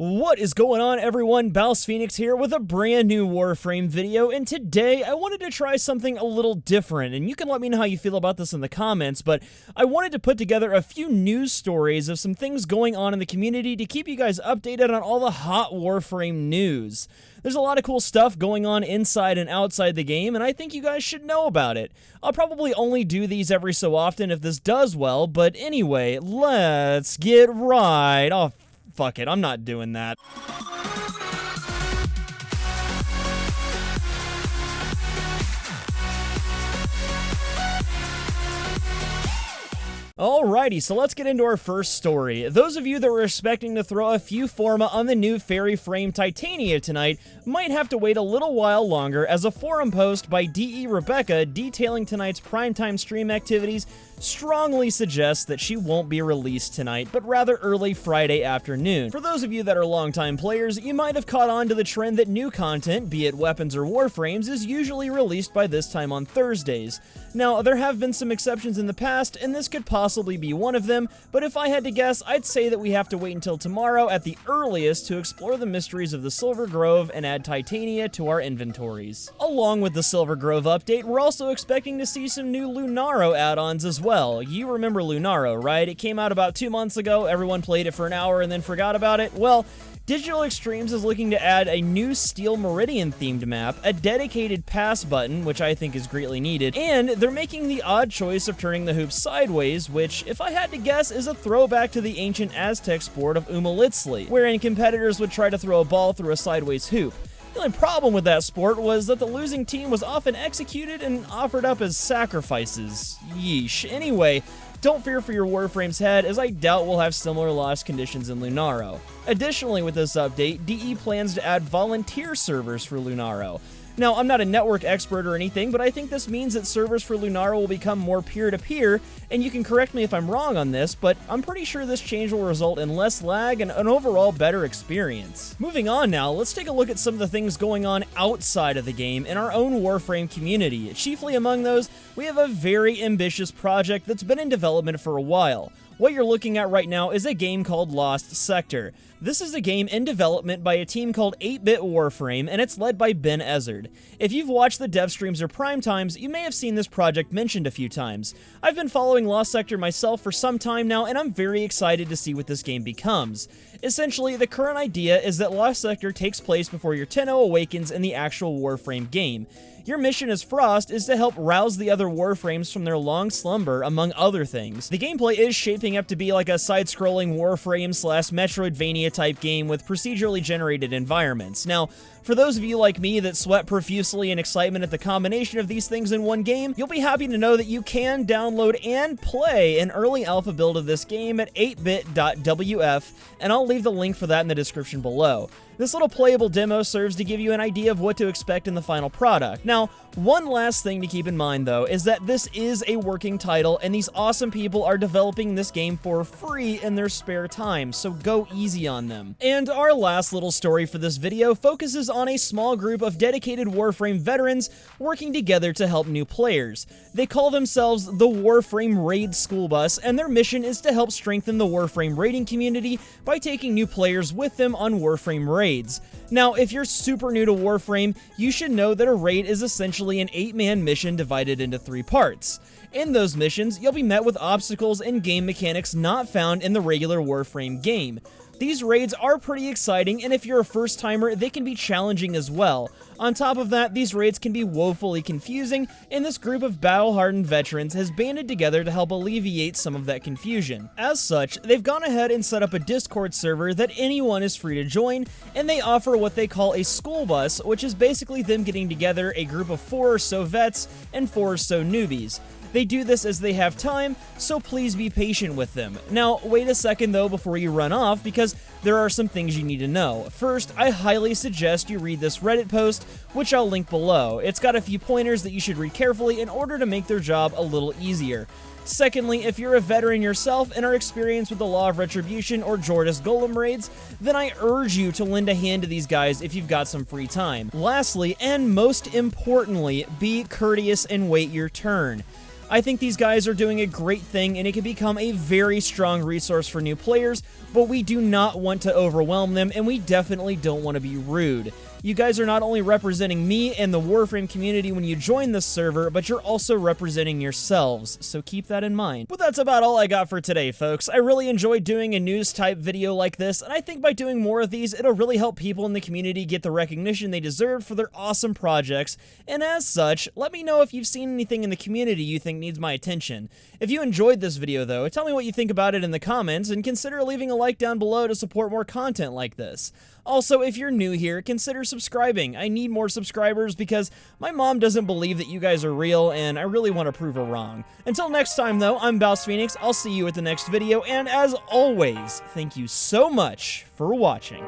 What is going on, everyone? Baus Phoenix here with a brand new Warframe video, and today I wanted to try something a little different, and you can let me know how you feel about this in the comments, but I wanted to put together a few news stories of some things going on in the community to keep you guys updated on all the hot Warframe news. There's a lot of cool stuff going on inside and outside the game, and I think you guys should know about it. I'll probably only do these every so often if this does well, but anyway, let's get right. Oh, fuck it, I'm not doing that. Alrighty, so let's get into our first story. Those of you that were expecting to throw a few forma on the new fairy frame Titania tonight might have to wait a little while longer, as a forum post by DE Rebecca detailing tonight's primetime stream activities strongly suggests that she won't be released tonight, but rather early Friday afternoon. For those of you that are longtime players, you might have caught on to the trend that new content, be it weapons or warframes, is usually released by this time on Thursdays. Now, there have been some exceptions in the past, and this could possibly be one of them, but if I had to guess, I'd say that we have to wait until tomorrow at the earliest to explore the mysteries of the Silver Grove and add Titania to our inventories. Along with the Silver Grove update, we're also expecting to see some new Lunaro add-ons as well. You remember Lunaro, right? It came out about 2 months ago, everyone played it for an hour and then forgot about it. Well, Digital Extremes is looking to add a new Steel Meridian themed map, a dedicated pass button, which I think is greatly needed, and they're making the odd choice of turning the hoop sideways, which, if I had to guess, is a throwback to the ancient Aztec sport of Umalitzli, wherein competitors would try to throw a ball through a sideways hoop. The only problem with that sport was that the losing team was often executed and offered up as sacrifices. Yeesh. Anyway, don't fear for your Warframe's head, as I doubt we'll have similar loss conditions in Lunaro. Additionally, with this update, DE plans to add volunteer servers for Lunaro. Now, I'm not a network expert or anything, but I think this means that servers for Lunaro will become more peer-to-peer, and you can correct me if I'm wrong on this, but I'm pretty sure this change will result in less lag and an overall better experience. Moving on now, let's take a look at some of the things going on outside of the game in our own Warframe community. Chiefly among those, we have a very ambitious project that's been in development for a while. What you're looking at right now is a game called Lost Sector. This is a game in development by a team called 8-Bit Warframe, and it's led by Ben Ezzard. If you've watched the dev streams or prime times, you may have seen this project mentioned a few times. I've been following Lost Sector myself for some time now, and I'm very excited to see what this game becomes. Essentially, the current idea is that Lost Sector takes place before your Tenno awakens in the actual Warframe game. Your mission as Frost is to help rouse the other Warframes from their long slumber, among other things. The gameplay is shaping up to be like a side-scrolling Warframe/Metroidvania type game with procedurally generated environments. Now, for those of you like me that sweat profusely in excitement at the combination of these things in one game, you'll be happy to know that you can download and play an early alpha build of this game at 8bit.wf, and I'll leave the link for that in the description below. This little playable demo serves to give you an idea of what to expect in the final product. Now, one last thing to keep in mind though is that this is a working title, and these awesome people are developing this game for free in their spare time, so go easy on them. And our last little story for this video focuses on a small group of dedicated Warframe veterans working together to help new players. They call themselves the Warframe Raid School Bus, and their mission is to help strengthen the Warframe raiding community by taking new players with them on Warframe raids. Now, if you're super new to Warframe, you should know that a raid is essentially an 8-man mission divided into 3 parts. In those missions, you'll be met with obstacles and game mechanics not found in the regular Warframe game. These raids are pretty exciting, and if you're a first-timer, they can be challenging as well. On top of that, these raids can be woefully confusing, and this group of battle-hardened veterans has banded together to help alleviate some of that confusion. As such, they've gone ahead and set up a Discord server that anyone is free to join, and they offer what they call a school bus, which is basically them getting together a group of 4 or so vets and 4 or so newbies. They do this as they have time, so please be patient with them. Now, wait a second though before you run off, because there are some things you need to know. First, I highly suggest you read this Reddit post, which I'll link below. It's got a few pointers that you should read carefully in order to make their job a little easier. Secondly, if you're a veteran yourself and are experienced with the Law of Retribution or Jordas Golem raids, then I urge you to lend a hand to these guys if you've got some free time. Lastly, and most importantly, be courteous and wait your turn. I think these guys are doing a great thing and it can become a very strong resource for new players, but we do not want to overwhelm them and we definitely don't want to be rude. You guys are not only representing me and the Warframe community when you join this server, but you're also representing yourselves, so keep that in mind. But that's about all I got for today, folks. I really enjoyed doing a news-type video like this, and I think by doing more of these, it'll really help people in the community get the recognition they deserve for their awesome projects, and as such, let me know if you've seen anything in the community you think needs my attention. If you enjoyed this video, though, tell me what you think about it in the comments, and consider leaving a like down below to support more content like this. Also, if you're new here, consider subscribing. I need more subscribers because my mom doesn't believe that you guys are real, and I really want to prove her wrong. Until next time, though, I'm Baus Phoenix. I'll see you at the next video, and as always, thank you so much for watching.